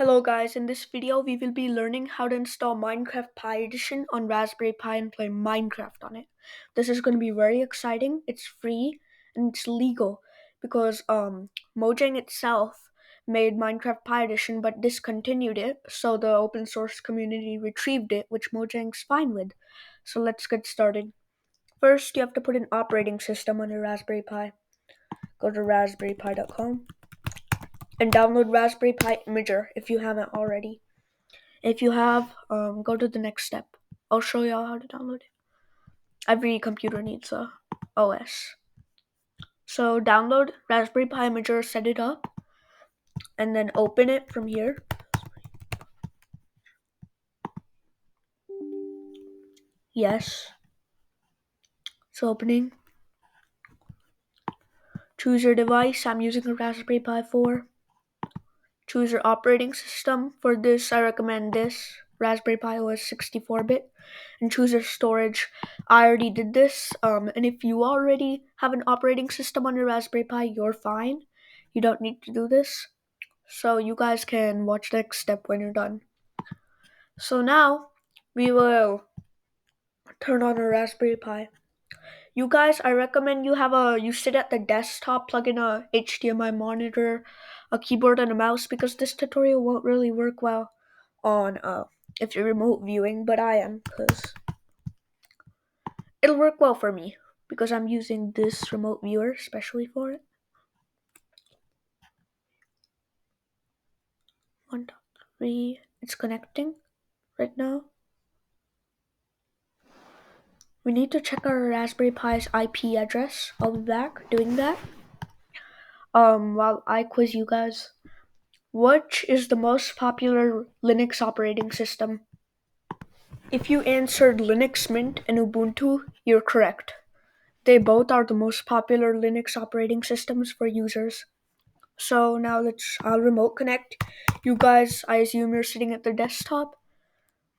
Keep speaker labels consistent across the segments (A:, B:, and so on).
A: Hello guys, in this video we will be learning how to install Minecraft Pi Edition on Raspberry Pi and play Minecraft on it. This is going to be very exciting, it's free, and it's legal because Mojang itself made Minecraft Pi Edition but discontinued it, so the open source community retrieved it, which Mojang's fine with. So let's get started. First, you have to put an operating system on your Raspberry Pi. Go to raspberrypi.com and download Raspberry Pi Imager if you haven't already. If you have, go to the next step. I'll show y'all how to download it. Every computer needs a OS. So download Raspberry Pi Imager, set it up, and then open it from here. Yes, it's opening. Choose your device. I'm using a Raspberry Pi 4. Choose your operating system. For this, I recommend this, Raspberry Pi OS 64-bit. And choose your storage. I already did this, and if you already have an operating system on your Raspberry Pi, you're fine. You don't need to do this. So you guys can watch the next step when you're done. So now, we will turn on our Raspberry Pi. You guys, I recommend you sit at the desktop, plug in a HDMI monitor, a keyboard, and a mouse because this tutorial won't really work well on if you're remote viewing, but I am because it'll work well for me because I'm using this remote viewer especially for it. 1.3, it's connecting right now. We need to check our Raspberry Pi's IP address. I'll be back doing that. While I quiz you guys. Which is the most popular Linux operating system? If you answered Linux Mint and Ubuntu, you're correct. They both are the most popular Linux operating systems for users. So now I'll remote connect. You guys, I assume you're sitting at the desktop.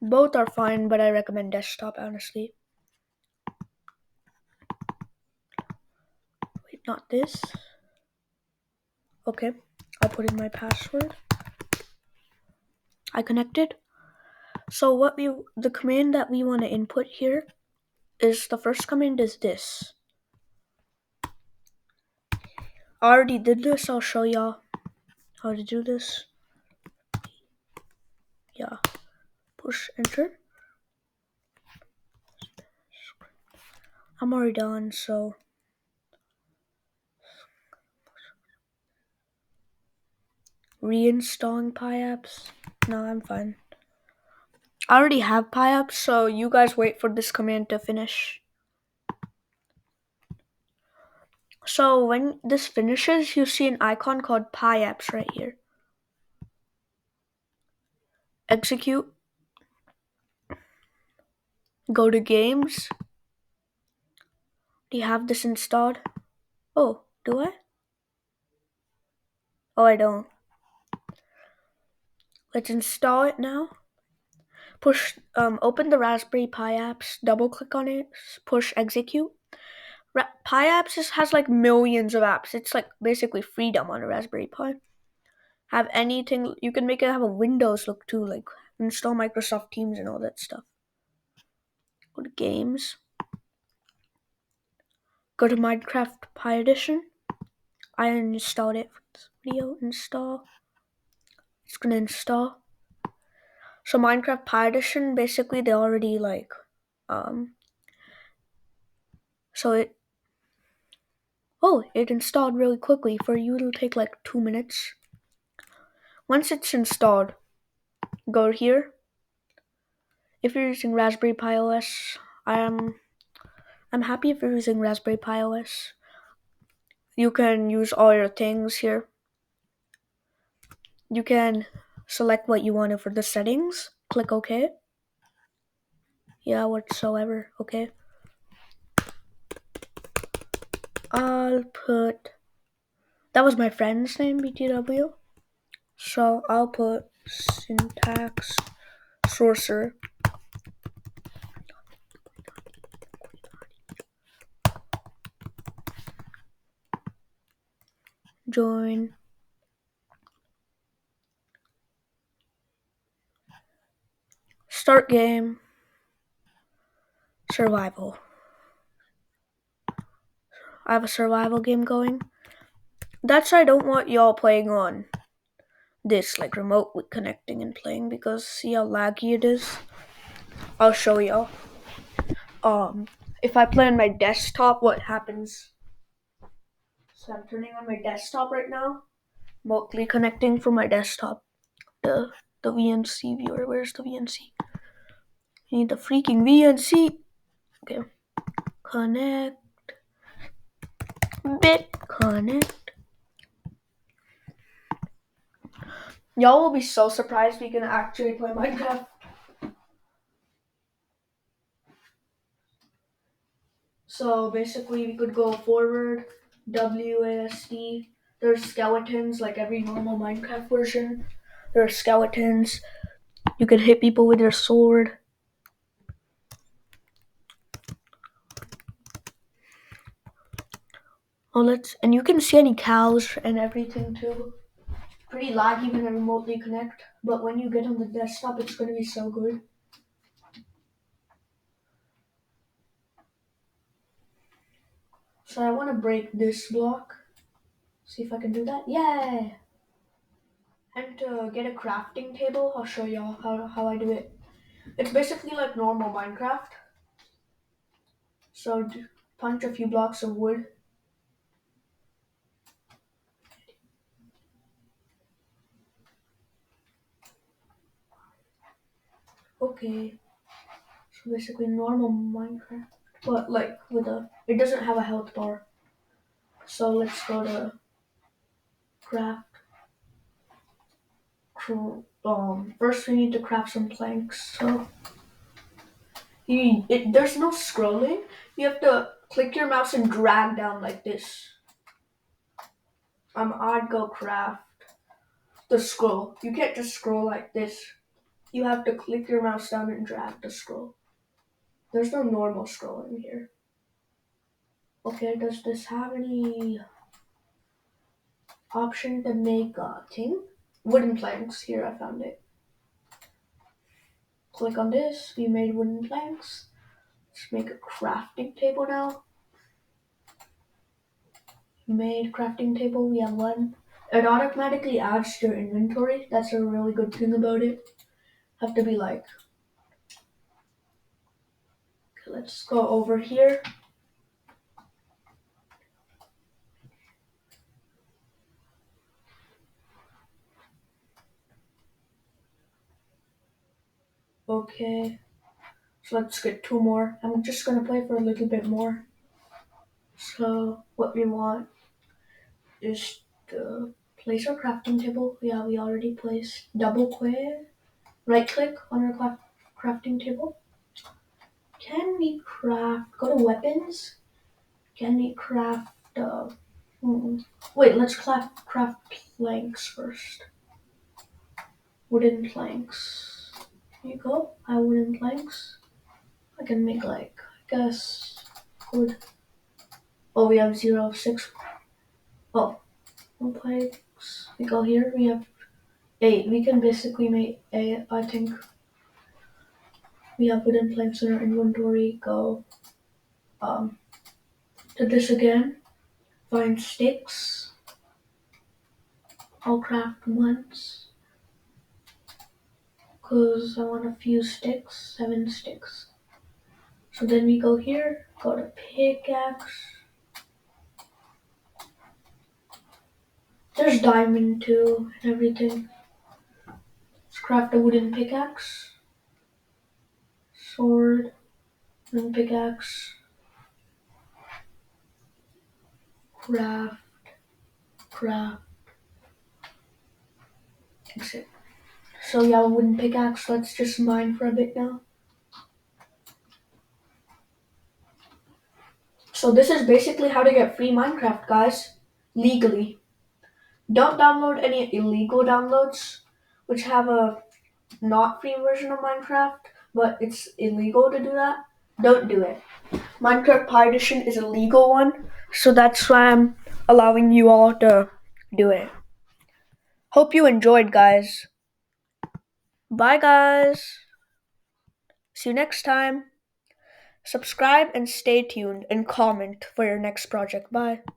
A: Both are fine, but I recommend desktop, honestly. Wait, not this. Okay, I'll put in my password. I connected. So the command that we want to input here is the first command is this. I already did this. I'll show y'all how to do this. Yeah, push enter. I'm already done, so reinstalling PyApps. No, I'm fine. I already have PyApps, so you guys wait for this command to finish. So when this finishes, you see an icon called PyApps right here. Execute. Go to games. Do you have this installed? Oh, do I? Oh, I don't. Let's install it now. Open the Raspberry Pi apps, double click on it, push execute. Pi apps has like millions of apps. It's like basically freedom on a Raspberry Pi. Have anything, you can make it have a Windows look too, like install Microsoft Teams and all that stuff. Go to games. Go to Minecraft Pi Edition. I installed it for this video. Install. It's gonna install. So Minecraft Pi Edition, basically they already um, so it installed really quickly. For you it'll take like 2 minutes. Once it's installed, go here. If you're using Raspberry Pi OS, I'm happy if you're using Raspberry Pi OS. You can use all your things here. You can select what you want for the settings. Click OK. Yeah, whatsoever. Okay. That was my friend's name, BTW. So I'll put syntax sorcerer. Join. Start game. Survival. I have a survival game going. That's I don't want y'all playing on this, like remotely connecting and playing, because see how laggy it is? I'll show y'all. If I play on my desktop, what happens? So I'm turning on my desktop right now. Remotely connecting from my desktop. The VNC viewer. Where's the VNC? I need the freaking VNC. Okay. Connect. Connect. Y'all will be so surprised we can actually play Minecraft. So basically we could go forward, WASD. There's skeletons like every normal Minecraft version. There are skeletons. You can hit people with your sword. And you can see any cows and everything too. Pretty laggy when I remotely connect, but when you get on the desktop, it's going to be so good. So I want to break this block. See if I can do that. Yay! And to get a crafting table, I'll show y'all how I do it. It's basically like normal Minecraft. So punch a few blocks of wood. Okay. So basically normal Minecraft, but like it doesn't have a health bar. So let's go to craft. First we need to craft some planks. So there's no scrolling. You have to click your mouse and drag down like this. I'd go craft the scroll. You can't just scroll like this. You have to click your mouse down and drag the scroll. There's no normal scrolling here. Okay, does this have any option to make a thing? Wooden planks. Here, I found it. Click on this. We made wooden planks. Let's make a crafting table now. Made crafting table. We have one. It automatically adds to your inventory. That's a really good thing about it. Have to be like. Okay, let's go over here. Okay. So let's get two more. I'm just gonna play for a little bit more. So what we want is to place our crafting table. Yeah, we already placed. Double click. Right click on our crafting table. Can we craft? Go to weapons. Can we craft? Wait, let's craft planks first. Wooden planks. Here you go. I have wooden planks. I can make I guess good. Oh, we have 0, 6. Oh, one planks. We go here. We have 8. We can basically make 8. I think we have wooden planks in our inventory. Go to this again. Find sticks. I'll craft once. Because I want a few sticks. 7 sticks. So then we go here. Go to pickaxe. There's diamond too and everything. Let's craft a wooden pickaxe. Sword. Wooden pickaxe. Craft. Exit. So yeah, a wooden pickaxe. Let's just mine for a bit now. So this is basically how to get free Minecraft, guys. Legally. Don't download any illegal downloads, which have a not free version of Minecraft, but it's illegal to do that. Don't do it. Minecraft Pi Edition is a legal one, so that's why I'm allowing you all to do it. Hope you enjoyed, guys. Bye, guys. See you next time. Subscribe and stay tuned and comment for your next project. Bye.